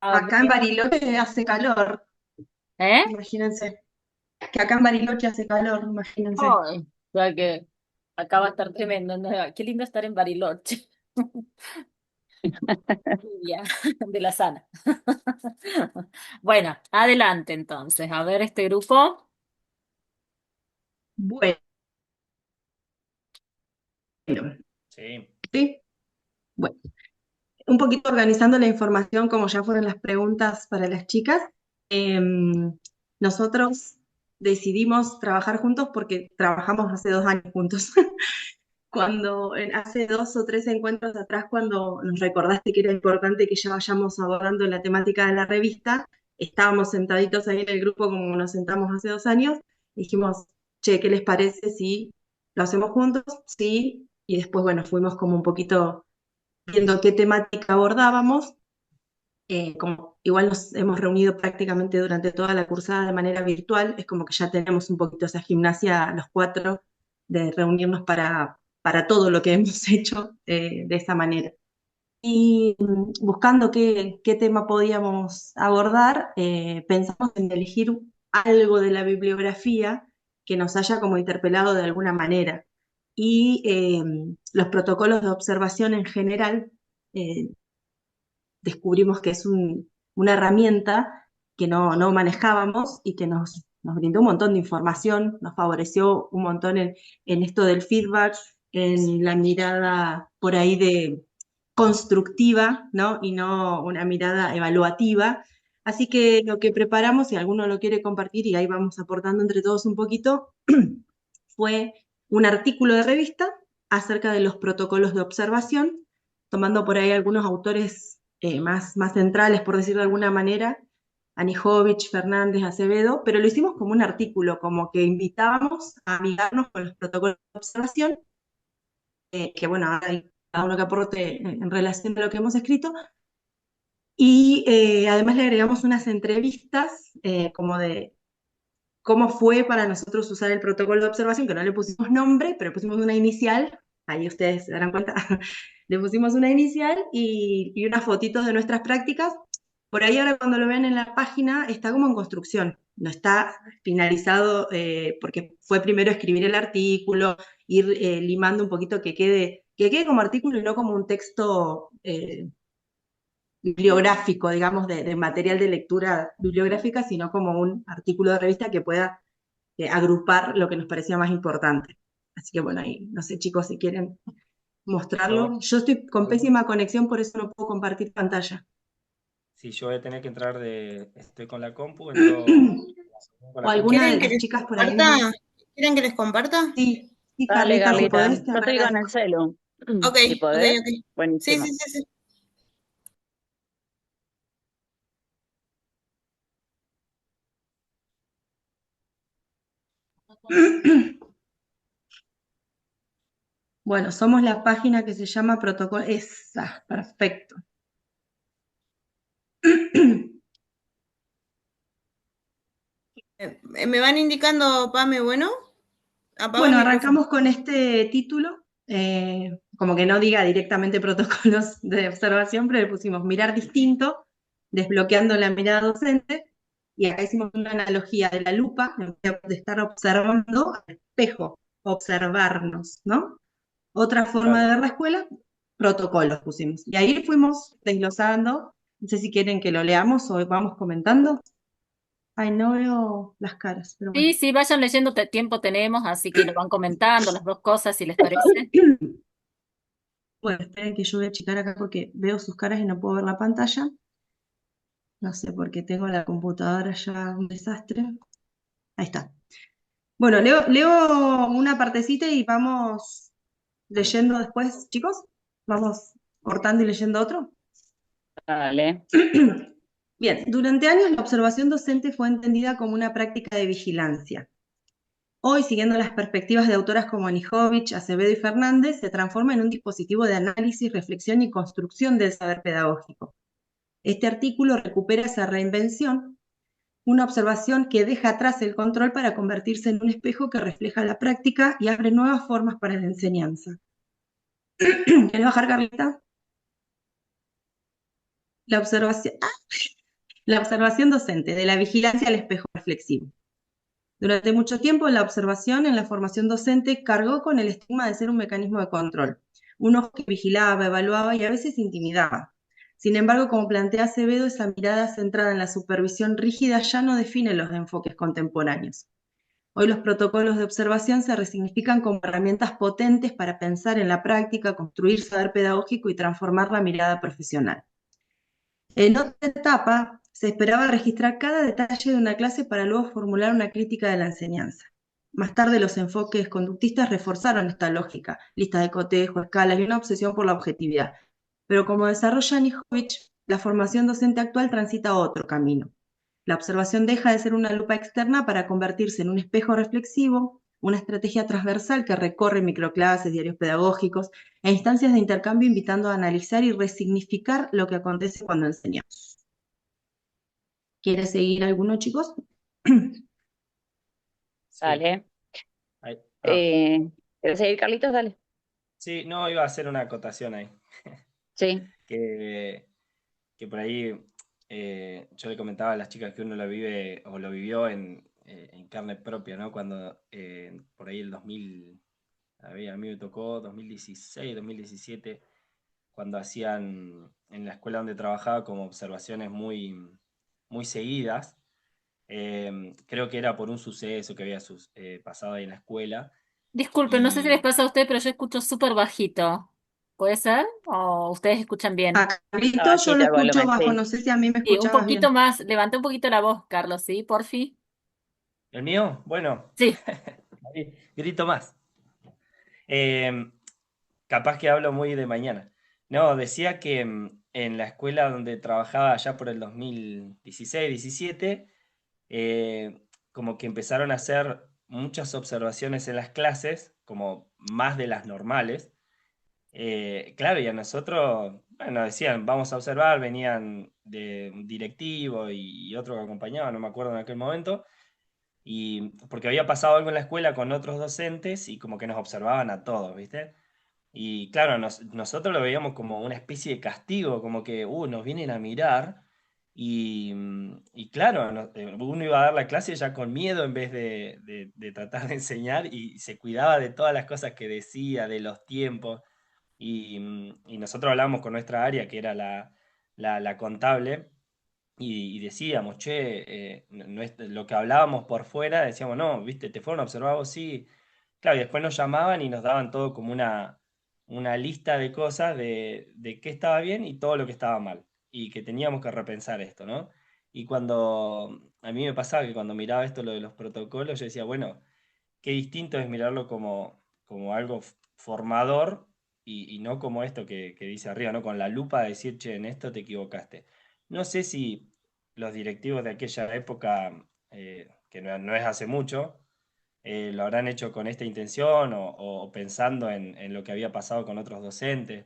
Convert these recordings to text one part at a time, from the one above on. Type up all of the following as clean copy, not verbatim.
A Acá en ver, Bariloche hace calor, ¿eh? imagínense. Que acá en Bariloche hace calor, imagínense. Ay, o sea que acá va a estar tremendo, ¿no? Qué lindo estar en Bariloche. Ya, de la sana. Bueno, adelante entonces. A ver este grupo. Bueno, Sí. ¿sí? Bueno, un poquito organizando la información, como ya fueron las preguntas para las chicas. Nosotros decidimos trabajar juntos porque trabajamos hace 2 años juntos. Hace 2 o 3 encuentros atrás, cuando nos recordaste que era importante que ya vayamos abordando la temática de la revista, estábamos sentaditos ahí en el grupo como nos sentamos hace 2 años, y dijimos, che, ¿qué les parece si lo hacemos juntos? Sí, y después, bueno, fuimos como un poquito viendo qué temática abordábamos. Como igual nos hemos reunido prácticamente durante toda la cursada de manera virtual, es como que ya tenemos un poquito esa gimnasia los cuatro de reunirnos para todo lo que hemos hecho de esa manera. Y buscando qué tema podíamos abordar, pensamos en elegir algo de la bibliografía que nos haya como interpelado de alguna manera. Y los protocolos de observación en general, eh, descubrimos que es una herramienta que no manejábamos y que nos brindó un montón de información, nos favoreció un montón en esto del feedback, en la mirada por ahí de constructiva, ¿no? Y no una mirada evaluativa. Así que lo que preparamos, si alguno lo quiere compartir, y ahí vamos aportando entre todos un poquito, fue un artículo de revista acerca de los protocolos de observación, tomando por ahí algunos autores más centrales, por decirlo de alguna manera, Anijovic, Fernández, Acevedo, pero lo hicimos como un artículo, como que invitábamos a amigarnos con los protocolos de observación, que bueno, hay cada uno que aporte en relación a lo que hemos escrito, y además le agregamos unas entrevistas como de cómo fue para nosotros usar el protocolo de observación, que no le pusimos nombre, pero le pusimos una inicial, ahí ustedes se darán cuenta, le pusimos una inicial y unas fotitos de nuestras prácticas. Por ahí ahora cuando lo ven en la página está como en construcción, no está finalizado, porque fue primero escribir el artículo, ir limando un poquito que quede como artículo y no como un texto bibliográfico, digamos, de material de lectura bibliográfica, sino como un artículo de revista que pueda agrupar lo que nos parecía más importante. Así que bueno, ahí no sé, chicos, si quieren mostrarlo. Yo, Yo estoy con yo- pésima conexión, por eso no puedo compartir pantalla. si yo voy a tener que entrar estoy con la compu, entro con O la compu. alguna de ¿Quieren que las les chicas por ahí comparta? más. ¿Quieren que les comparta? Sí, sí, Dale, Carlita, si Carlita. podés, te Yo estoy con el agradezco. celu. Ok, Si ok, podés, ok. Sí, sí, buenísimo. sí, sí. Bueno, somos la página que se llama Protocolo. Esa, perfecto. ¿Me van indicando, Pame, bueno? Apago el Bueno, micrófono. arrancamos con este título, como que no diga directamente protocolos de observación, pero le pusimos mirar distinto, desbloqueando la mirada docente, y acá hicimos una analogía de la lupa, en vez de estar observando al espejo, observarnos, ¿no? Otra forma de Claro. ver la escuela, protocolos pusimos. Y ahí fuimos desglosando, no sé si quieren que lo leamos o vamos comentando. Ay, no veo las caras, pero bueno. Sí, sí, vayan leyendo, tiempo tenemos, así que lo van comentando las dos cosas, si les parece. Bueno, esperen que yo voy a checar acá porque veo sus caras y no puedo ver la pantalla. No sé por qué tengo la computadora ya un desastre. Ahí está. Bueno, leo una partecita y vamos leyendo después, chicos. Vamos cortando y leyendo otro. Dale. Bien, durante años la observación docente fue entendida como una práctica de vigilancia. Hoy, siguiendo las perspectivas de autoras como Anijovic, Acevedo y Fernández, se transforma en un dispositivo de análisis, reflexión y construcción del saber pedagógico. Este artículo recupera esa reinvención, una observación que deja atrás el control para convertirse en un espejo que refleja la práctica y abre nuevas formas para la enseñanza. ¿Querés bajar, Carlita? La observación, la observación docente, de la vigilancia al espejo reflexivo. Durante mucho tiempo, la observación en la formación docente cargó con el estigma de ser un mecanismo de control, un ojo que vigilaba, evaluaba y a veces intimidaba. Sin embargo, como plantea Acevedo, esa mirada centrada en la supervisión rígida ya no define los enfoques contemporáneos. Hoy los protocolos de observación se resignifican como herramientas potentes para pensar en la práctica, construir saber pedagógico y transformar la mirada profesional. En otra etapa, se esperaba registrar cada detalle de una clase para luego formular una crítica de la enseñanza. Más tarde, los enfoques conductistas reforzaron esta lógica, listas de cotejo, escalas y una obsesión por la objetividad. Pero como desarrolla Nijovic, la formación docente actual transita otro camino. La observación deja de ser una lupa externa para convertirse en un espejo reflexivo, una estrategia transversal que recorre microclases, diarios pedagógicos e instancias de intercambio invitando a analizar y resignificar lo que acontece cuando enseñamos. ¿Quiere seguir alguno, chicos? Sí. Dale. Ahí- ¿Quieres seguir, Carlitos? Dale. sí, no, iba a hacer una acotación ahí. Sí. Que, que por ahí yo le comentaba a las chicas que uno lo vive o lo vivió en carne propia, ¿no? Cuando por ahí el 2000, a mí me tocó 2016, 2017, cuando hacían en la escuela donde trabajaba como observaciones muy seguidas. Creo que era por un suceso que había pasado ahí en la escuela. Disculpen, no sé si les Y pasa a ustedes, pero yo escucho súper bajito. ¿Puede ser? ¿O ustedes escuchan bien? A Carlito yo Abajito lo el escucho volumen, bajo, sí. no sé si a mí me Sí, un escuchabas poquito bien. más, levanta un poquito la voz, Carlos, ¿sí? Porfi. el mío, bueno, Sí. ahí, grito más. Eh, Capaz que hablo muy de mañana. No, decía que en la escuela donde trabajaba allá por el 2016-17, eh, como que empezaron a hacer muchas observaciones en las clases, como más de las normales. Claro, y a nosotros, bueno, decían, vamos a observar, venían de un directivo y otro que acompañaba, no me acuerdo en aquel momento, y porque había pasado algo en la escuela con otros docentes y como que nos observaban a todos, ¿viste? Y claro, nosotros lo veíamos como una especie de castigo, como que nos vienen a mirar. Y claro, uno iba a dar la clase ya con miedo en vez de tratar de enseñar y se cuidaba de todas las cosas que decía, de los tiempos. Y nosotros hablábamos con nuestra área, que era la contable, y decíamos, che, no es, lo que hablábamos por fuera, decíamos, no, viste, te fueron observados, sí. Claro, y después nos llamaban y nos daban todo como una lista de cosas de qué estaba bien y todo lo que estaba mal. Y que teníamos que repensar esto, ¿no? Y cuando a mí me pasaba que cuando miraba esto, lo de los protocolos, yo decía, bueno, qué distinto es mirarlo como algo formador y no como esto que dice arriba, ¿no? Con la lupa de decir, che, en esto te equivocaste. No sé si los directivos de aquella época, que no es hace mucho, lo habrán hecho con esta intención o pensando en lo que había pasado con otros docentes,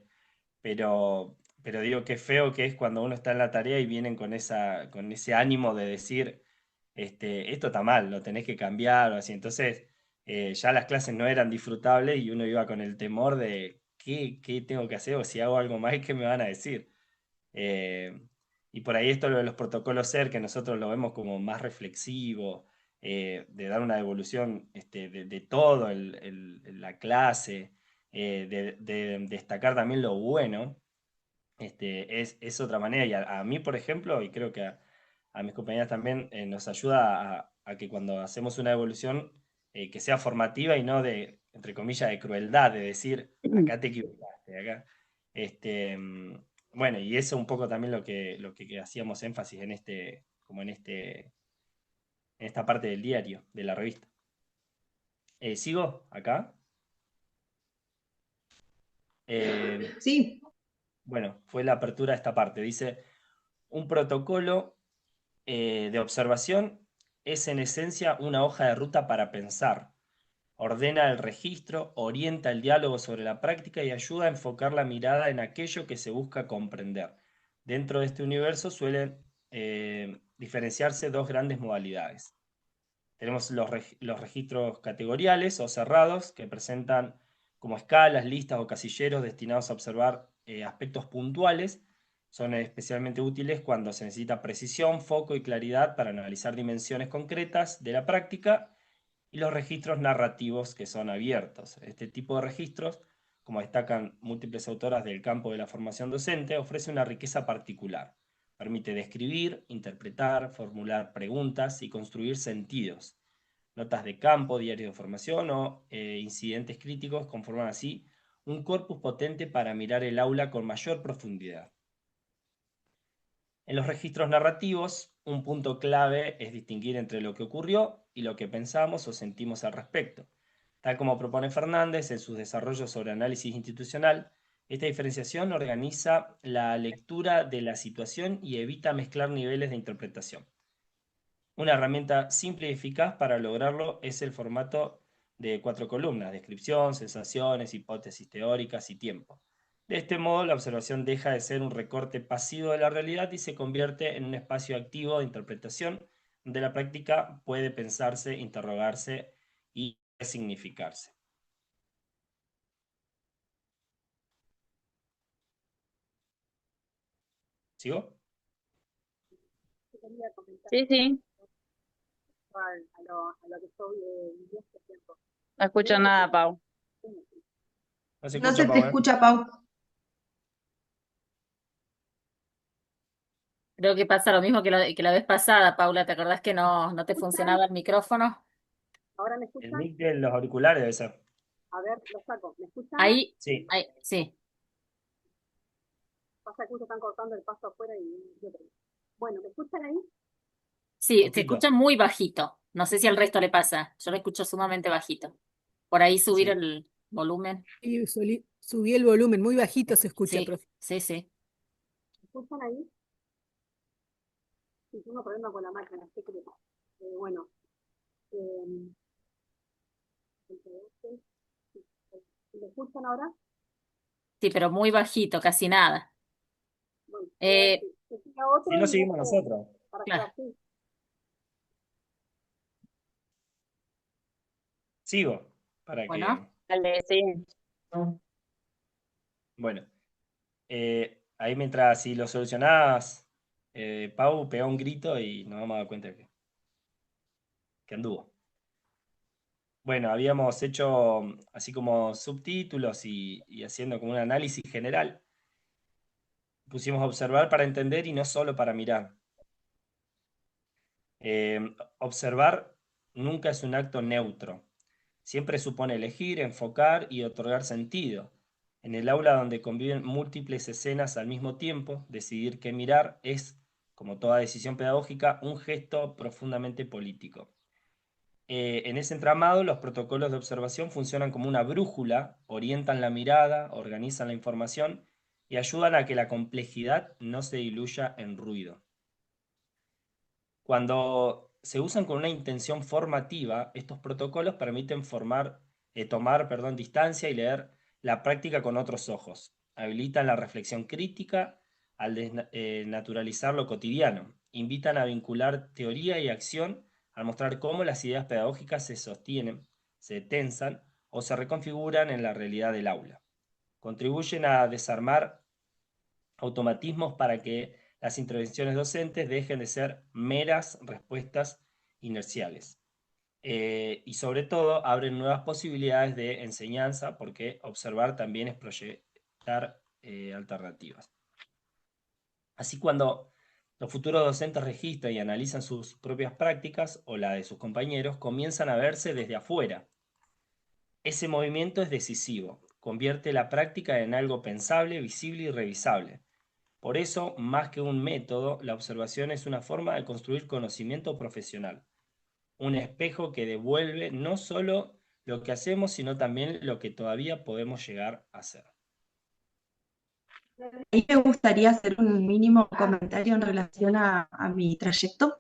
pero digo, qué feo que es cuando uno está en la tarea y vienen con ese ánimo de decir, esto está mal, lo tenés que cambiar o así. Entonces, ya las clases no eran disfrutables y uno iba con el temor de qué tengo que hacer o si hago algo más, ¿qué me van a decir? Eh, y por ahí esto lo de los protocolos SER, que nosotros lo vemos como más reflexivo, de dar una devolución de todo la clase, de destacar también lo bueno, es otra manera. Y a mí, por ejemplo, y creo que a mis compañeras también, nos ayuda a que cuando hacemos una evolución, que sea formativa y no de, entre comillas, de crueldad, de decir, acá te equivocaste, acá. Este, mm, bueno, y eso un poco también lo que hacíamos énfasis como en esta parte del diario, de la revista. ¿Sigo acá? Eh, Sí, bueno, fue la apertura de esta parte. Dice, un protocolo de observación es en esencia una hoja de ruta para pensar. Ordena el registro, orienta el diálogo sobre la práctica y ayuda a enfocar la mirada en aquello que se busca comprender. Dentro de este universo suelen diferenciarse dos grandes modalidades. Tenemos los registros categoriales o cerrados, que presentan como escalas, listas o casilleros destinados a observar aspectos puntuales, Son especialmente útiles cuando se necesita precisión, foco y claridad para analizar dimensiones concretas de la práctica, y los registros narrativos, que son abiertos. Este tipo de registros, como destacan múltiples autoras del campo de la formación docente, ofrece una riqueza particular. Permite describir, interpretar, formular preguntas y construir sentidos. Notas de campo, diarios de formación o incidentes críticos conforman así un corpus potente para mirar el aula con mayor profundidad. En los registros narrativos, un punto clave es distinguir entre lo que ocurrió y lo que pensamos o sentimos al respecto. Tal como propone Fernández en sus desarrollos sobre análisis institucional, esta diferenciación organiza la lectura de la situación y evita mezclar niveles de interpretación. Una herramienta simple y eficaz para lograrlo es el formato de 4 columnas: descripción, sensaciones, hipótesis teóricas y tiempo. De este modo, la observación deja de ser un recorte pasivo de la realidad y se convierte en un espacio activo de interpretación, donde la práctica puede pensarse, interrogarse y significarse. ¿Sigo? Sí, sí. No escucho nada, Pau. No se No escucha, se te Pau, ¿eh? escucha, Pau. Creo que pasa lo mismo que la vez pasada, Paula. ¿Te acordás que no te funcionaba el micrófono? El mic de los auriculares debe ser. Ahí, Sí. ahí, sí. Sí, se Poquito. escucha muy bajito. No sé si al resto le pasa. Yo lo escucho sumamente bajito. Por ahí subir Sí. el volumen. Y subí el volumen, muy bajito se escucha, Sí, profe. sí, sí. Sí, pero muy bajito, casi nada. Si no seguimos nosotros. Claro. Sigo, para Bueno, que... Dale, sí. Bueno, ahí mientras si lo solucionás, Pau pegó un grito y nos vamos a dar cuenta que anduvo. Bueno, habíamos hecho así como subtítulos y haciendo como un análisis general. Pusimos observar para entender y no solo para mirar. Observar nunca es un acto neutro. Siempre supone elegir, enfocar y otorgar sentido. En el aula donde conviven múltiples escenas al mismo tiempo, decidir qué mirar es, como toda decisión pedagógica, un gesto profundamente político. En ese entramado, los protocolos de observación funcionan como una brújula, orientan la mirada, organizan la información y ayudan a que la complejidad no se diluya en ruido. Cuando se usan con una intención formativa, estos protocolos permiten tomar distancia y leer la práctica con otros ojos. Habilitan la reflexión crítica al naturalizar lo cotidiano. Invitan a vincular teoría y acción al mostrar cómo las ideas pedagógicas se sostienen, se tensan o se reconfiguran en la realidad del aula. Contribuyen a desarmar automatismos para que las intervenciones docentes dejen de ser meras respuestas inerciales. Y sobre todo abren nuevas posibilidades de enseñanza, porque observar también es proyectar alternativas. Así, cuando los futuros docentes registran y analizan sus propias prácticas o la de sus compañeros, comienzan a verse desde afuera. Ese movimiento es decisivo, convierte la práctica en algo pensable, visible y revisable. Por eso, más que un método, la observación es una forma de construir conocimiento profesional, un espejo que devuelve no solo lo que hacemos, sino también lo que todavía podemos llegar a hacer. Ahí me gustaría hacer un mínimo comentario en relación a mi trayecto.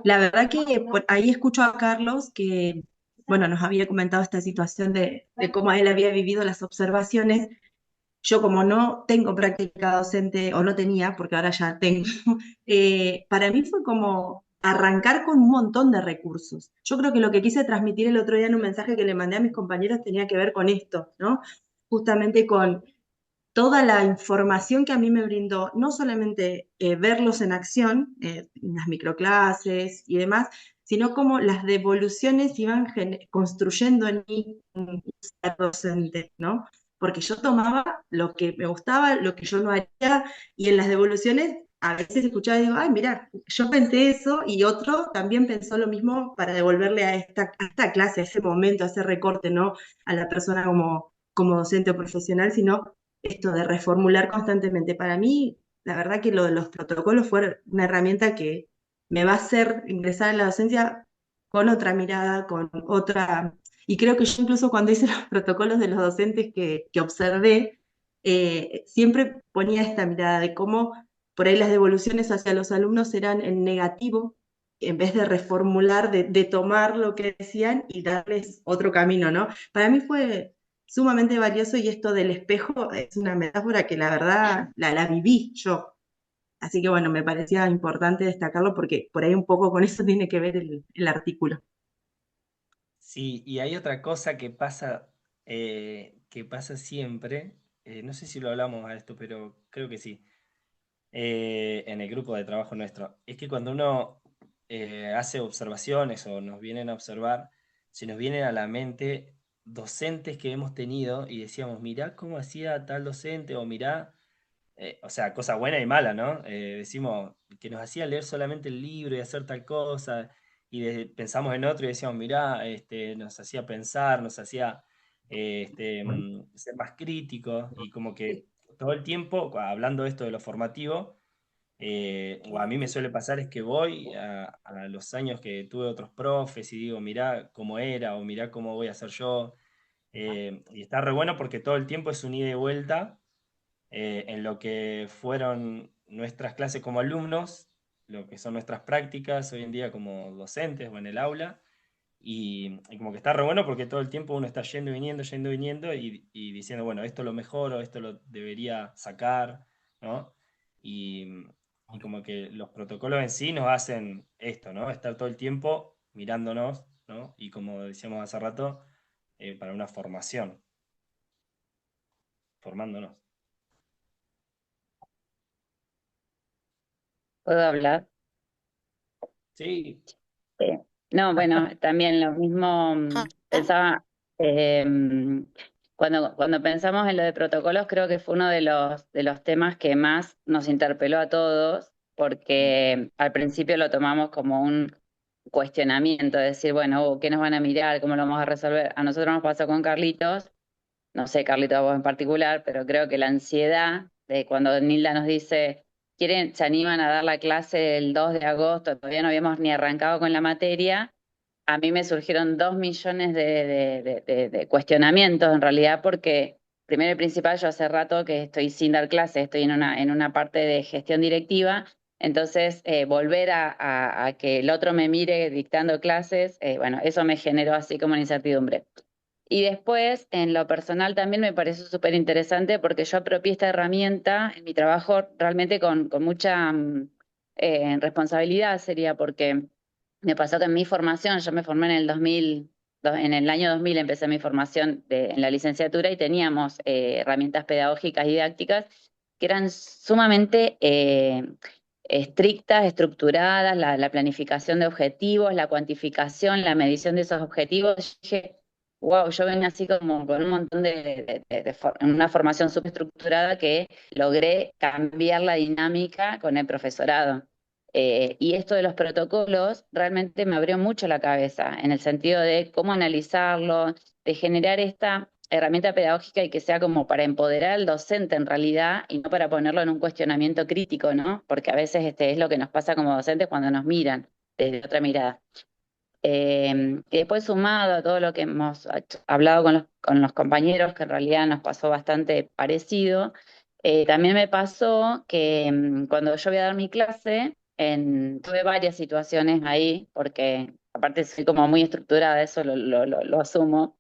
La verdad que ahí escucho a Carlos que, bueno, nos había comentado esta situación de cómo él había vivido las observaciones. Yo como no tengo práctica docente, o no tenía, porque ahora ya tengo, para mí fue como arrancar con un montón de recursos. Yo creo que lo que quise transmitir el otro día en un mensaje que le mandé a mis compañeros tenía que ver con esto, ¿no? Justamente con toda la información que a mí me brindó, no solamente verlos en acción, en las microclases y demás, sino como las devoluciones iban construyendo en mí un ser docente, ¿no? Porque yo tomaba lo que me gustaba, lo que yo no haría, y en las devoluciones a veces escuchaba y digo, ay, mira, yo pensé eso y otro también pensó lo mismo para devolverle a esta clase, a ese momento, a ese recorte, ¿no? A la persona como docente o profesional, sino esto de reformular constantemente. Para mí, la verdad que lo de los protocolos fue una herramienta que me va a hacer ingresar en la docencia con otra mirada, con otra... Y creo que yo incluso cuando hice los protocolos de los docentes que observé, siempre ponía esta mirada de cómo por ahí las devoluciones hacia los alumnos eran en negativo, en vez de reformular, de tomar lo que decían y darles otro camino, ¿no? Para mí fue sumamente valioso y esto del espejo es una metáfora que la verdad la viví yo. Así que bueno, me parecía importante destacarlo porque por ahí un poco con eso tiene que ver el artículo. Sí, y hay otra cosa que pasa siempre, no sé si lo hablamos a esto, pero creo que sí, en el grupo de trabajo nuestro, es que cuando uno hace observaciones o nos vienen a observar, se nos vienen a la mente docentes que hemos tenido y decíamos, mirá cómo hacía tal docente o mirá, o sea, cosa buena y mala, ¿no? Decimos que nos hacía leer solamente el libro y hacer tal cosa, y pensamos en otro y decíamos, mirá, nos hacía pensar, nos hacía ser más críticos, y como que todo el tiempo, hablando de esto de lo formativo, o a mí me suele pasar es que voy a los años que tuve otros profes y digo, mirá cómo era, o mirá cómo voy a ser yo, y está re bueno porque todo el tiempo es un ida y vuelta en lo que fueron nuestras clases como alumnos, lo que son nuestras prácticas hoy en día como docentes o en el aula, y como que está re bueno porque todo el tiempo uno está yendo y viniendo y diciendo, bueno, esto lo mejoro, esto lo debería sacar, ¿no? Y, y como que los protocolos en sí nos hacen esto, ¿no? Estar todo el tiempo mirándonos, ¿no? Y como decíamos hace rato, para una formación, formándonos. ¿Puedo hablar? Sí, Sí. No, bueno, también lo mismo pensaba, cuando pensamos en lo de protocolos, creo que fue uno de los temas que más nos interpeló a todos, porque al principio lo tomamos como un cuestionamiento, de decir, bueno, ¿qué nos van a mirar? ¿Cómo lo vamos a resolver? A nosotros nos pasó con Carlitos, no sé, Carlitos, a vos en particular, pero creo que la ansiedad de cuando Nilda nos dice, quieren, se animan a dar la clase el 2 de agosto, todavía no habíamos ni arrancado con la materia, a mí me surgieron 2 millones de cuestionamientos en realidad, porque primero y principal, yo hace rato que estoy sin dar clases, estoy en una parte de gestión directiva, entonces volver a que el otro me mire dictando clases, bueno, eso me generó así como una incertidumbre. Y después, en lo personal también me pareció súper interesante porque yo apropié esta herramienta en mi trabajo realmente con mucha responsabilidad, sería porque me pasó que en mi formación, yo me formé en el 2000, en el año 2000 empecé mi formación en la licenciatura y teníamos herramientas pedagógicas y didácticas que eran sumamente estrictas, estructuradas, la planificación de objetivos, la cuantificación, la medición de esos objetivos. Yo dije, wow, yo venía así como con un montón una formación subestructurada que logré cambiar la dinámica con el profesorado. Y esto de los protocolos realmente me abrió mucho la cabeza en el sentido de cómo analizarlo, de generar esta herramienta pedagógica y que sea como para empoderar al docente en realidad y no para ponerlo en un cuestionamiento crítico, ¿no? Porque a veces es lo que nos pasa como docentes cuando nos miran desde otra mirada. Y después sumado a todo lo que hemos hablado con los compañeros, que en realidad nos pasó bastante parecido, también me pasó que cuando yo voy a dar mi clase, tuve varias situaciones ahí, porque aparte soy como muy estructurada, eso lo asumo.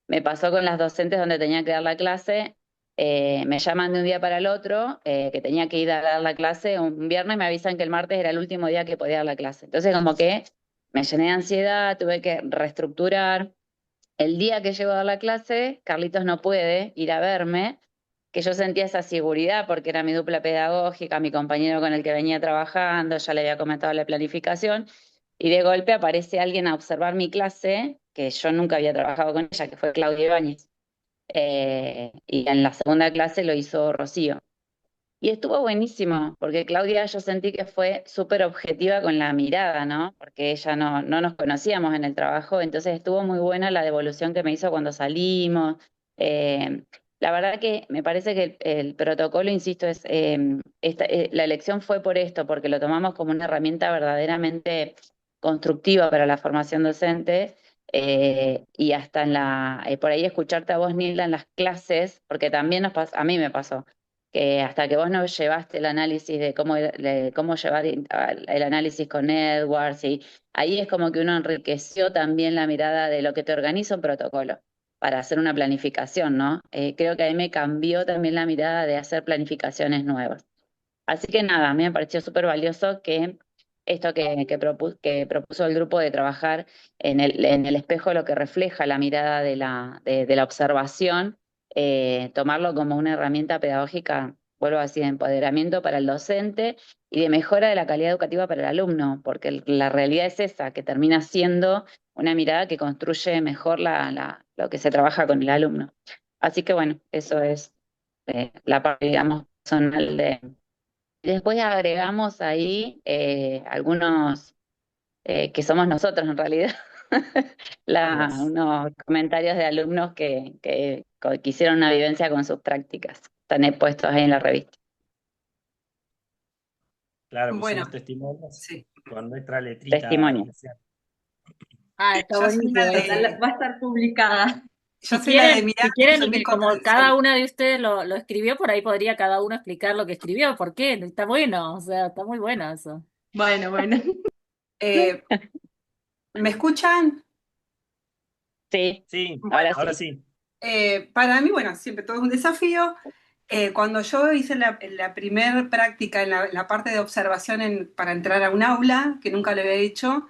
Me pasó con las docentes donde tenía que dar la clase, me llaman de un día para el otro, que tenía que ir a dar la clase un viernes, me avisan que el martes era el último día que podía dar la clase. Entonces como que me llené de ansiedad, tuve que reestructurar. El día que llego a dar la clase, Carlitos no puede ir a verme que yo sentía esa seguridad porque era mi dupla pedagógica, mi compañero con el que venía trabajando, ya le había comentado la planificación, y de golpe aparece alguien a observar mi clase, que yo nunca había trabajado con ella, que fue Claudia Ibáñez. Y en la segunda clase lo hizo Rocío. Y estuvo buenísimo, porque Claudia yo sentí que fue súper objetiva con la mirada, ¿no? Porque ella no nos conocíamos en el trabajo, entonces estuvo muy buena la devolución que me hizo cuando salimos. Eh, la verdad que me parece que el protocolo, insisto, la elección fue por esto, porque lo tomamos como una herramienta verdaderamente constructiva para la formación docente. Y hasta por ahí escucharte a vos, Nilda, en las clases, porque también a mí me pasó que hasta que vos no llevaste el análisis de cómo llevar el análisis con Edwards, y ahí es como que uno enriqueció también la mirada de lo que te organiza un protocolo para hacer una planificación, ¿no? Creo que ahí me cambió también la mirada de hacer planificaciones nuevas. Así que nada, a mí me pareció súper valioso que esto que propuso el grupo de trabajar en el espejo, lo que refleja la mirada de la observación, tomarlo como una herramienta pedagógica, vuelvo a decir, de empoderamiento para el docente y de mejora de la calidad educativa para el alumno, porque la realidad es esa, que termina siendo una mirada que construye mejor lo que se trabaja con el alumno. Así que bueno, eso es la parte, digamos, personal de... Después agregamos ahí algunos que somos nosotros en realidad, Vos. unos comentarios de alumnos que hicieron una vivencia con sus prácticas. Están puestos ahí en la revista. Claro, Bueno, pusimos testimonios sí. con nuestra letrita Testimonios. especial. Está Yo soy buenísimo la eso. Va a estar publicada. yo soy la de mirar Si y quieren, y asumir que como cada comprensión. una de ustedes lo escribió, por ahí podría cada uno explicar lo que escribió, por qué, está bueno, o sea, está muy bueno eso. Bueno, bueno. Eh, ¿Me escuchan? Sí, Sí, ahora ahora sí. sí. Para mí, bueno, siempre todo es un desafío. Cuando yo hice la primer práctica en la parte de observación para entrar a un aula, que nunca lo había hecho,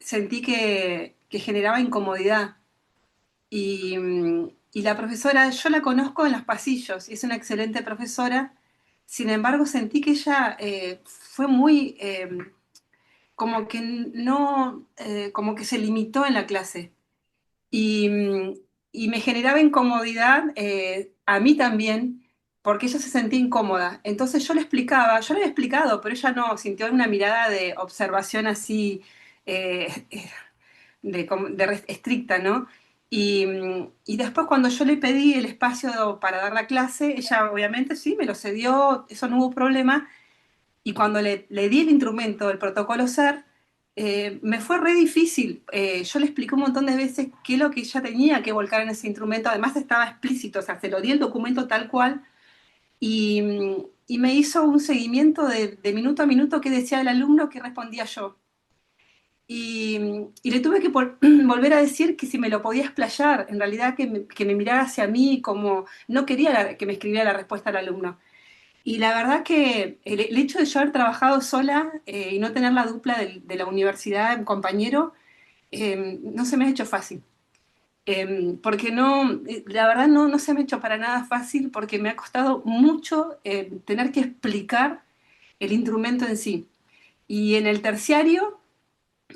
sentí que generaba incomodidad. Y la profesora, yo la conozco en los pasillos, y es una excelente profesora. Sin embargo, sentí que ella fue muy, como que no, como que se limitó en la clase. Y, y me generaba incomodidad a mí también, porque ella se sentía incómoda. Entonces yo le explicaba, yo le había explicado, pero ella no, sintió una mirada de observación así, eh, estricta, ¿no? Y después cuando yo le pedí el espacio para dar la clase, ella obviamente sí, me lo cedió, eso no hubo problema, y cuando le di el instrumento, el protocolo SER, me fue re difícil. Yo le expliqué un montón de veces qué es lo que ella tenía que volcar en ese instrumento, además estaba explícito, o sea, se lo di el documento tal cual, y me hizo un seguimiento de minuto a minuto qué decía el alumno, qué respondía yo. Y le tuve que volver a decir que si me lo podía explayar, en realidad que me mirara hacia mí como no quería que me escribiera la respuesta al alumno. Y la verdad que el hecho de yo haber trabajado sola y no tener la dupla de la universidad, un compañero, no se me ha hecho fácil. Porque no, la verdad no se me ha hecho para nada fácil porque me ha costado mucho tener que explicar el instrumento en sí. Y en el terciario,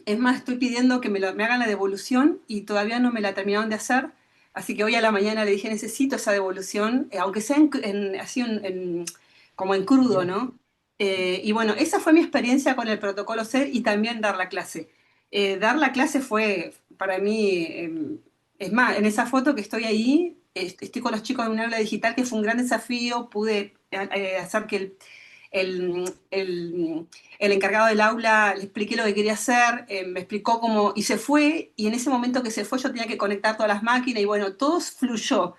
es más, estoy pidiendo que me hagan la devolución y todavía no me la terminaron de hacer. Así que hoy a la mañana le dije, necesito esa devolución, aunque sea así como en crudo, Bien. ¿no? Y bueno, esa fue mi experiencia con el protocolo SER y también dar la clase. Dar la clase fue para mí, es más, en esa foto que estoy ahí, estoy con los chicos de un aula digital que fue un gran desafío, pude hacer que el encargado del aula le expliqué lo que quería hacer, me explicó cómo, y se fue, y en ese momento que se fue yo tenía que conectar todas las máquinas, y bueno, todo fluyó,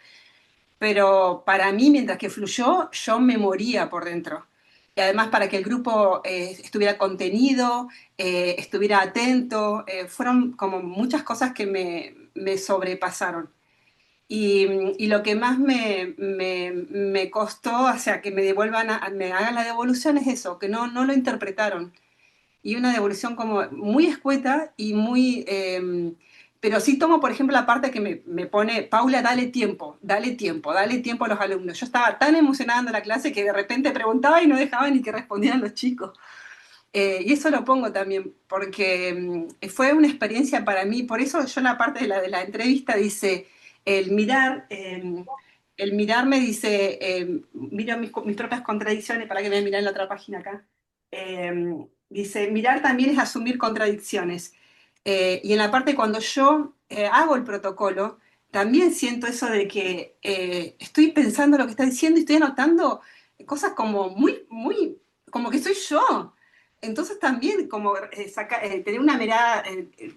pero para mí, mientras que fluyó, yo me moría por dentro. Y además para que el grupo estuviera contenido, estuviera atento, fueron como muchas cosas que me sobrepasaron. Y lo que más me costó, o sea, que me devuelvan, me hagan la devolución es eso, que no lo interpretaron. Y una devolución como muy escueta y muy, pero sí tomo, por ejemplo, la parte que me pone, Paula, dale tiempo, dale tiempo, dale tiempo a los alumnos. Yo estaba tan emocionada en la clase que de repente preguntaba y no dejaba ni que respondieran los chicos. Y eso lo pongo también, porque fue una experiencia para mí, por eso yo en la parte de la entrevista dice, el mirar, el mirar me dice, miro mis propias contradicciones, para que me miren en la otra página acá. Dice, mirar también es asumir contradicciones. Y en la parte cuando yo hago el protocolo, también siento eso de que estoy pensando lo que está diciendo y estoy anotando cosas como como que soy yo. Entonces también como tener una mirada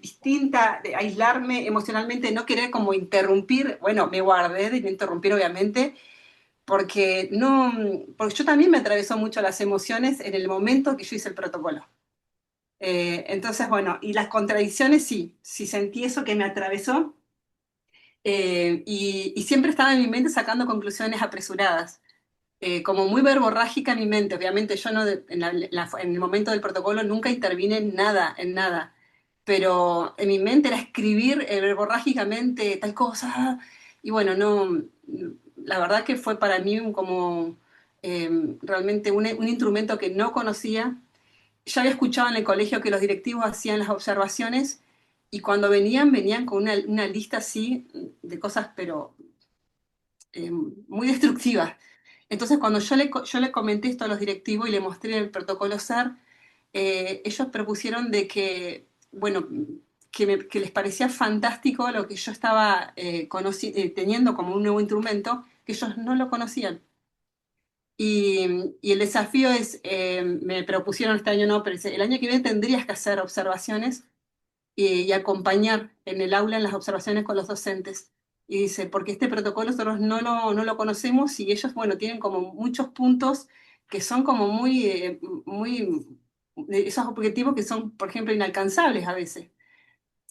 distinta, de aislarme emocionalmente, no querer como interrumpir, bueno, me guardé de no interrumpir obviamente, porque no, porque yo también me atravesó mucho las emociones en el momento que yo hice el protocolo. Entonces, bueno, y las contradicciones sí, sí sentí eso que me atravesó y siempre estaba en mi mente sacando conclusiones apresuradas como muy verborrágica mi mente. Obviamente yo no, en el momento del protocolo nunca intervine en nada. Pero en mi mente era escribir verborrágicamente tal cosa. Y bueno, no, la verdad que fue para mí como realmente un instrumento que no conocía. Ya había escuchado en el colegio que los directivos hacían las observaciones y cuando venían con una lista así de cosas, pero muy destructivas. Entonces, cuando yo le comenté esto a los directivos y le mostré el protocolo SAR, ellos propusieron de que, bueno, que les parecía fantástico lo que yo estaba teniendo como un nuevo instrumento, que ellos no lo conocían. Y el desafío es, me propusieron este año no, pero el año que viene tendrías que hacer observaciones y acompañar en el aula en las observaciones con los docentes. Y dice, porque este protocolo nosotros no lo conocemos y ellos, bueno, tienen como muchos puntos que son como esos objetivos que son, por ejemplo, inalcanzables a veces.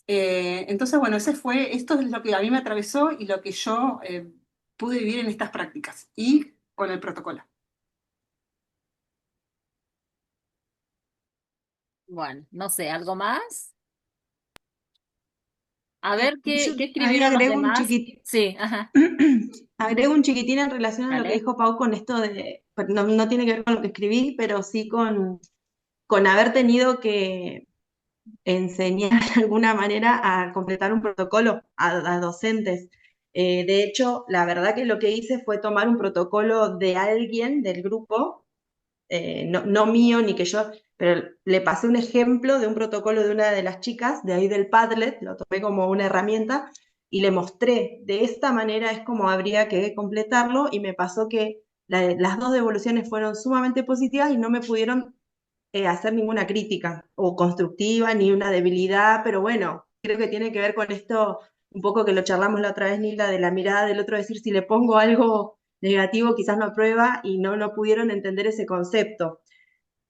Entonces, bueno, esto es lo que a mí me atravesó y lo que yo pude vivir en estas prácticas y con el protocolo. Bueno, no sé, ¿algo más? A Eh, ver yo qué ahí escribieron los demás. Sí, ajá, agrego un chiquitín en relación a lo que dale. dijo Pau con esto de, pero no tiene que ver con lo que escribí, pero sí con haber tenido que enseñar de alguna manera a completar un protocolo a docentes. De hecho, la verdad que lo que hice fue tomar un protocolo de alguien del grupo, no mío ni que yo, pero le pasé un ejemplo de un protocolo de una de las chicas de ahí del Padlet, lo tomé como una herramienta y le mostré de esta manera es como habría que completarlo y me pasó que las dos devoluciones fueron sumamente positivas y no me pudieron hacer ninguna crítica o constructiva ni una debilidad, pero bueno, creo que tiene que ver con esto, un poco que lo charlamos la otra vez, Nilda, de la mirada del otro, decir si le pongo algo negativo quizás no aprueba y no pudieron entender ese concepto.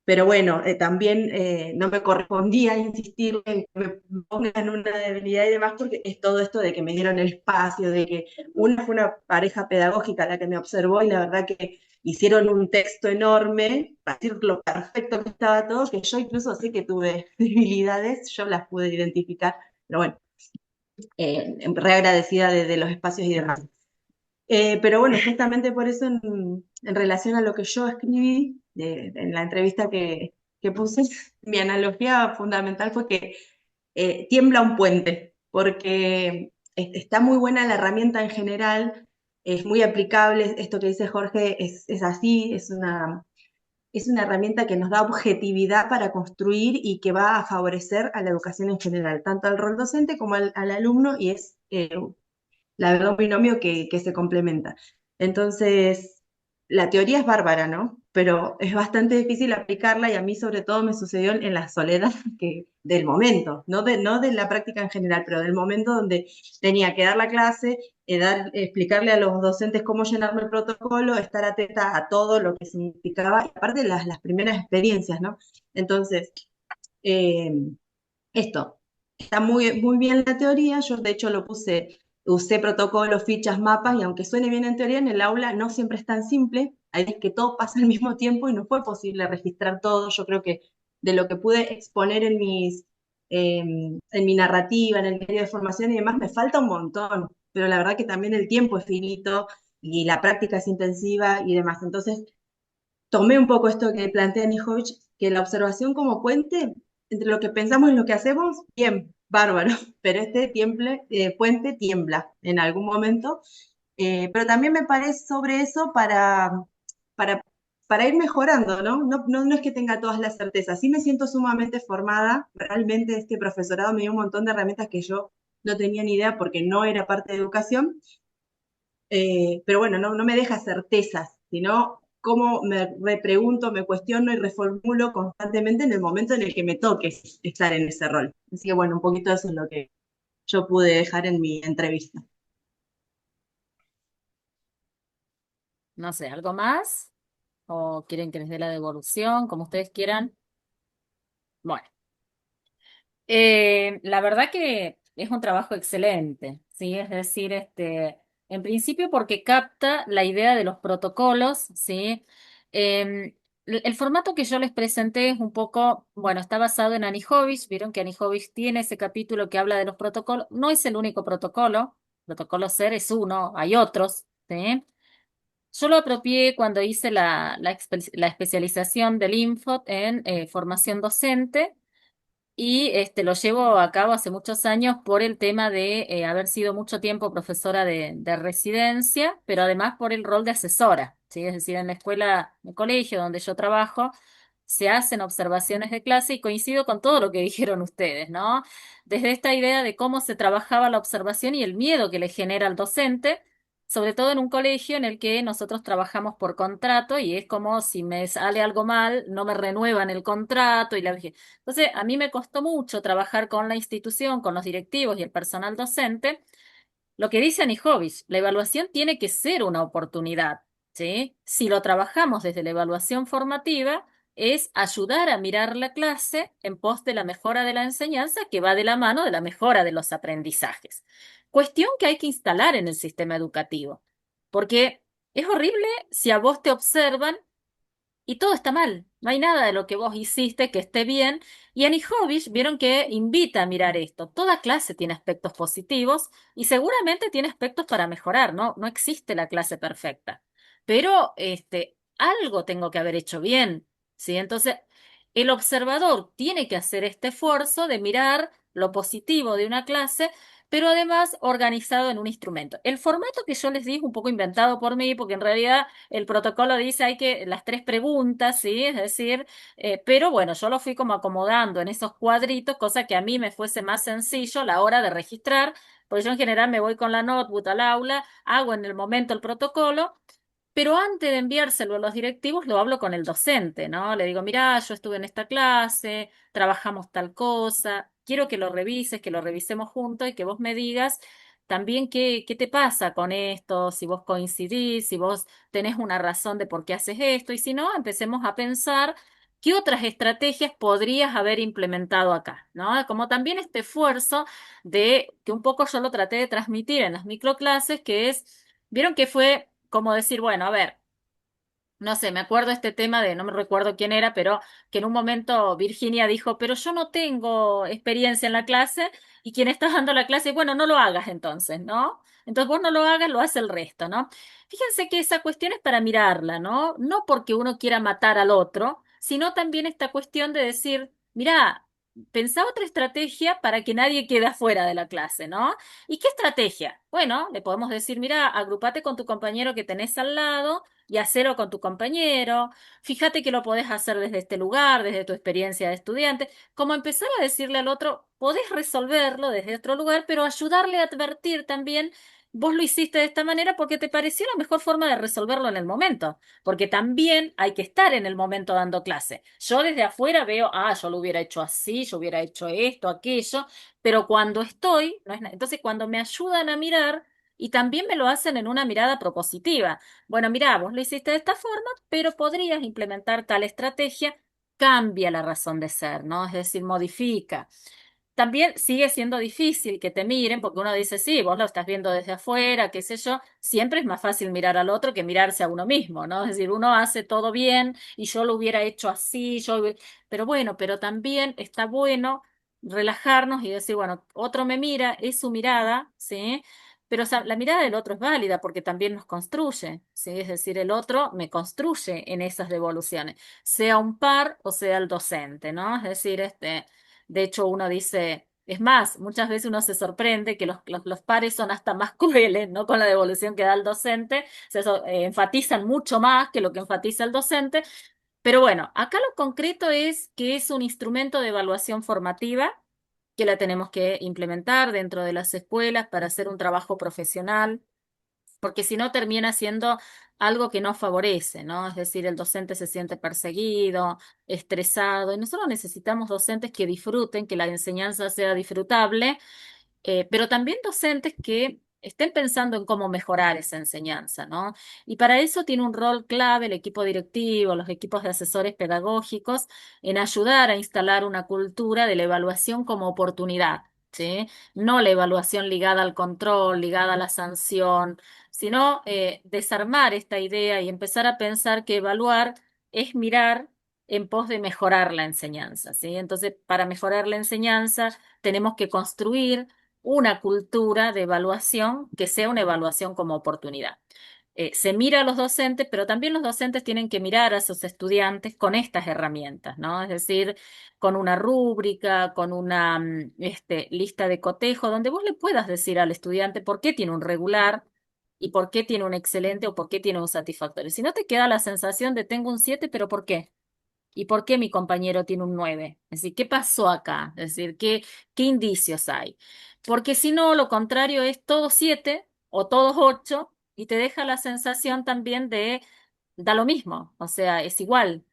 Pero bueno, también no me correspondía insistir en que me pongan una debilidad y demás, porque es todo esto de que me dieron el espacio, de que una fue una pareja pedagógica la que me observó y la verdad que hicieron un texto enorme para decir lo perfecto que estaba todo, que yo incluso sé que tuve debilidades, yo las pude identificar, pero bueno, re agradecida de los espacios y demás. Pero bueno, justamente por eso en relación a lo que yo escribí en la entrevista que puse, mi analogía fundamental fue que tiembla un puente, porque está muy buena la herramienta en general, es muy aplicable, esto que dice Jorge es así, es una herramienta que nos da objetividad para construir y que va a favorecer a la educación en general, tanto al rol docente como al alumno, y es la verdad, un binomio que se complementa. Entonces, la teoría es bárbara, ¿no? Pero es bastante difícil aplicarla y a mí sobre todo me sucedió en la soledad del momento, no de la práctica en general, pero del momento donde tenía que dar la clase, explicarle a los docentes cómo llenarme el protocolo, estar atenta a todo lo que significaba, y aparte las primeras experiencias, ¿no? Entonces, eh, esto, está muy bien la teoría, yo de hecho usé protocolos, fichas, mapas, y aunque suene bien en teoría, en el aula no siempre es tan simple, hay veces que todo pasa al mismo tiempo y no fue posible registrar todo, yo creo que de lo que pude exponer en mi narrativa, en el medio de formación y demás, me falta un montón, pero la verdad que también el tiempo es finito y la práctica es intensiva y demás. Entonces, tomé un poco esto que plantea Nijovic, que la observación como puente entre lo que pensamos y lo que hacemos, bien, bárbaro, pero puente tiembla en algún momento. Pero también me parece sobre eso para, para ir mejorando, ¿no? No es que tenga todas las certezas, sí me siento sumamente formada, realmente este profesorado me dio un montón de herramientas que yo no tenía ni idea porque no era parte de educación, pero bueno, no me deja certezas, sino cómo me repregunto, me cuestiono y reformulo constantemente en el momento en el que me toque estar en ese rol. Así que bueno, un poquito eso es lo que yo pude dejar en mi entrevista. No sé, ¿algo más? ¿O quieren que les dé la devolución, como ustedes quieran? Bueno, la verdad que es un trabajo excelente, ¿sí? Es decir, en principio porque capta la idea de los protocolos, ¿sí? El formato que yo les presenté es un poco, bueno, está basado en Anijovic, vieron que Anijovic tiene ese capítulo que habla de los protocolos, no es el único protocolo SER es uno, hay otros, ¿sí? Yo lo apropié cuando hice la especialización del Infot en formación docente y lo llevo a cabo hace muchos años por el tema de haber sido mucho tiempo profesora de residencia, pero además por el rol de asesora, ¿sí? Es decir, en la escuela, en el colegio donde yo trabajo, se hacen observaciones de clase y coincido con todo lo que dijeron ustedes, ¿no? Desde esta idea de cómo se trabajaba la observación y el miedo que le genera al docente, sobre todo en un colegio en el que nosotros trabajamos por contrato y es como si me sale algo mal, no me renuevan el contrato y la... Entonces, a mí me costó mucho trabajar con la institución, con los directivos y el personal docente. Lo que dice Anijovic, la evaluación tiene que ser una oportunidad, ¿sí? Si lo trabajamos desde la evaluación formativa, es ayudar a mirar la clase en pos de la mejora de la enseñanza que va de la mano de la mejora de los aprendizajes. Cuestión que hay que instalar en el sistema educativo, porque es horrible si a vos te observan y todo está mal. No hay nada de lo que vos hiciste que esté bien. Y Anijovic vieron que invita a mirar esto. Toda clase tiene aspectos positivos y seguramente tiene aspectos para mejorar, ¿no? No existe la clase perfecta. Pero algo tengo que haber hecho bien, ¿sí? Entonces, el observador tiene que hacer este esfuerzo de mirar lo positivo de una clase, pero además organizado en un instrumento. El formato que yo les di es un poco inventado por mí, porque en realidad el protocolo dice hay que las tres preguntas, ¿sí? Es decir, pero bueno, yo lo fui como acomodando en esos cuadritos, cosa que a mí me fuese más sencillo a la hora de registrar, porque yo en general me voy con la notebook al aula, hago en el momento el protocolo, pero antes de enviárselo a los directivos, lo hablo con el docente, ¿no? Le digo, mirá, yo estuve en esta clase, trabajamos tal cosa, quiero que lo revises, que lo revisemos juntos y que vos me digas también qué te pasa con esto, si vos coincidís, si vos tenés una razón de por qué haces esto, y si no, empecemos a pensar qué otras estrategias podrías haber implementado acá, ¿no? Como también este esfuerzo de que un poco yo lo traté de transmitir en las microclases, que es, vieron que fue como decir, bueno, a ver, no sé, me acuerdo este tema de, no me recuerdo quién era, pero que en un momento Virginia dijo, pero yo no tengo experiencia en la clase y quien está dando la clase, bueno, no lo hagas entonces, ¿no? Entonces vos no lo hagas, lo hace el resto, ¿no? Fíjense que esa cuestión es para mirarla, ¿no? No porque uno quiera matar al otro, sino también esta cuestión de decir, mira, pensá otra estrategia para que nadie quede afuera de la clase, ¿no? ¿Y qué estrategia? Bueno, le podemos decir, mira, agrupate con tu compañero que tenés al lado y hacerlo con tu compañero. Fíjate que lo podés hacer desde este lugar, desde tu experiencia de estudiante. Como empezar a decirle al otro, podés resolverlo desde otro lugar, pero ayudarle a advertir también, vos lo hiciste de esta manera porque te pareció la mejor forma de resolverlo en el momento. Porque también hay que estar en el momento dando clase. Yo desde afuera veo, yo lo hubiera hecho así, yo hubiera hecho esto, aquello, pero cuando estoy, no es entonces cuando me ayudan a mirar, y también me lo hacen en una mirada propositiva. Bueno, mira, vos lo hiciste de esta forma, pero podrías implementar tal estrategia, cambia la razón de ser, ¿no? Es decir, modifica. También sigue siendo difícil que te miren, porque uno dice, sí, vos lo estás viendo desde afuera, qué sé yo, siempre es más fácil mirar al otro que mirarse a uno mismo, ¿no? Es decir, uno hace todo bien y yo lo hubiera hecho así, pero bueno, pero también está bueno relajarnos y decir, bueno, otro me mira, es su mirada, ¿sí? Pero o sea, la mirada del otro es válida porque también nos construye, ¿sí? Es decir, el otro me construye en esas devoluciones, sea un par o sea el docente, ¿no? Es decir, de hecho uno dice, es más, muchas veces uno se sorprende que los pares son hasta más crueles, ¿no? Con la devolución que da el docente, enfatizan mucho más que lo que enfatiza el docente, pero bueno, acá lo concreto es que es un instrumento de evaluación formativa que la tenemos que implementar dentro de las escuelas para hacer un trabajo profesional, porque si no termina siendo algo que no favorece, ¿no? Es decir, el docente se siente perseguido, estresado, y nosotros necesitamos docentes que disfruten, que la enseñanza sea disfrutable, pero también docentes que estén pensando en cómo mejorar esa enseñanza, ¿no? Y para eso tiene un rol clave el equipo directivo, los equipos de asesores pedagógicos, en ayudar a instalar una cultura de la evaluación como oportunidad, ¿sí? No la evaluación ligada al control, ligada a la sanción, sino desarmar esta idea y empezar a pensar que evaluar es mirar en pos de mejorar la enseñanza, ¿sí? Entonces, para mejorar la enseñanza, tenemos que construir una cultura de evaluación que sea una evaluación como oportunidad. Se mira a los docentes, pero también los docentes tienen que mirar a sus estudiantes con estas herramientas, ¿no? Es decir, con una rúbrica, con una lista de cotejo, donde vos le puedas decir al estudiante por qué tiene un regular y por qué tiene un excelente o por qué tiene un satisfactorio. Si no te queda la sensación de tengo un 7, pero ¿por qué? ¿Y por qué mi compañero tiene un 9? Es decir, ¿qué pasó acá? Es decir, ¿qué indicios hay? Porque si no, lo contrario es todos 7 o todos 8 y te deja la sensación también de da lo mismo, o sea, es igual.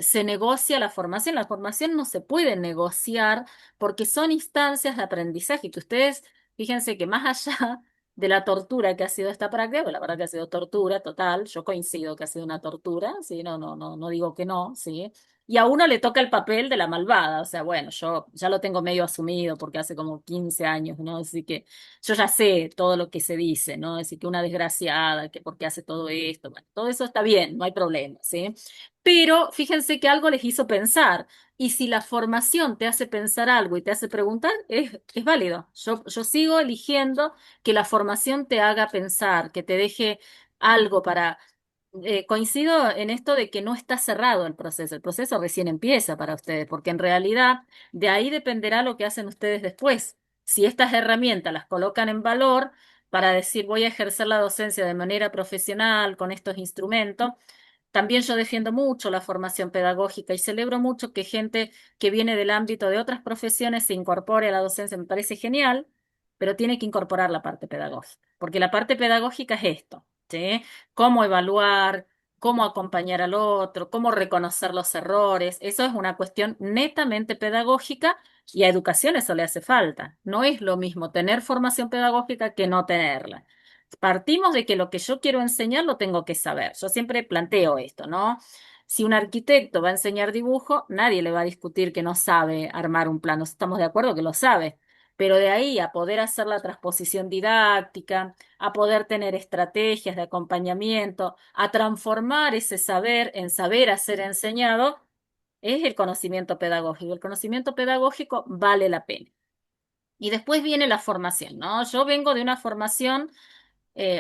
Se negocia la formación no se puede negociar porque son instancias de aprendizaje que ustedes, fíjense que más allá de la tortura que ha sido esta práctica, pues la verdad que ha sido tortura total, yo coincido que ha sido una tortura, sí, no digo que no, sí. Y a uno le toca el papel de la malvada, o sea, bueno, yo ya lo tengo medio asumido porque hace como 15 años, ¿no? Así que yo ya sé todo lo que se dice, ¿no? Decir que una desgraciada, que por qué hace todo esto, bueno, todo eso está bien, no hay problema, ¿sí? Pero fíjense que algo les hizo pensar, y si la formación te hace pensar algo y te hace preguntar, es válido. Yo sigo eligiendo que la formación te haga pensar, que te deje algo para... coincido en esto de que no está cerrado el proceso recién empieza para ustedes, porque en realidad de ahí dependerá lo que hacen ustedes después. Si estas herramientas las colocan en valor para decir voy a ejercer la docencia de manera profesional con estos instrumentos, también yo defiendo mucho la formación pedagógica y celebro mucho que gente que viene del ámbito de otras profesiones se incorpore a la docencia. Me parece genial, pero tiene que incorporar la parte pedagógica, porque la parte pedagógica es esto, ¿sí? Cómo evaluar, cómo acompañar al otro, cómo reconocer los errores. Eso es una cuestión netamente pedagógica y a educación eso le hace falta. No es lo mismo tener formación pedagógica que no tenerla. Partimos de que lo que yo quiero enseñar lo tengo que saber. Yo siempre planteo esto, ¿no? Si un arquitecto va a enseñar dibujo, nadie le va a discutir que no sabe armar un plano. Estamos de acuerdo que lo sabe. Pero de ahí a poder hacer la transposición didáctica, a poder tener estrategias de acompañamiento, a transformar ese saber en saber a ser enseñado, es el conocimiento pedagógico. El conocimiento pedagógico vale la pena. Y después viene la formación, ¿no? Yo vengo de una formación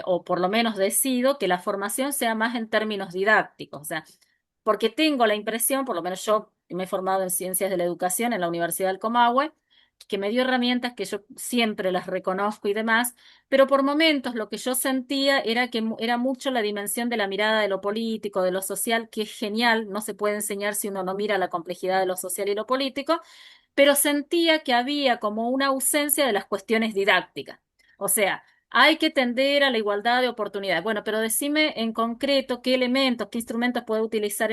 o por lo menos decido que la formación sea más en términos didácticos, o sea, porque tengo la impresión, por lo menos yo me he formado en ciencias de la educación en la Universidad del Comahue, que me dio herramientas que yo siempre las reconozco y demás, pero por momentos lo que yo sentía era que era mucho la dimensión de la mirada de lo político, de lo social, que es genial, no se puede enseñar si uno no mira la complejidad de lo social y lo político, pero sentía que había como una ausencia de las cuestiones didácticas. O sea, hay que tender a la igualdad de oportunidades. Bueno, pero decime en concreto qué elementos, qué instrumentos puede utilizar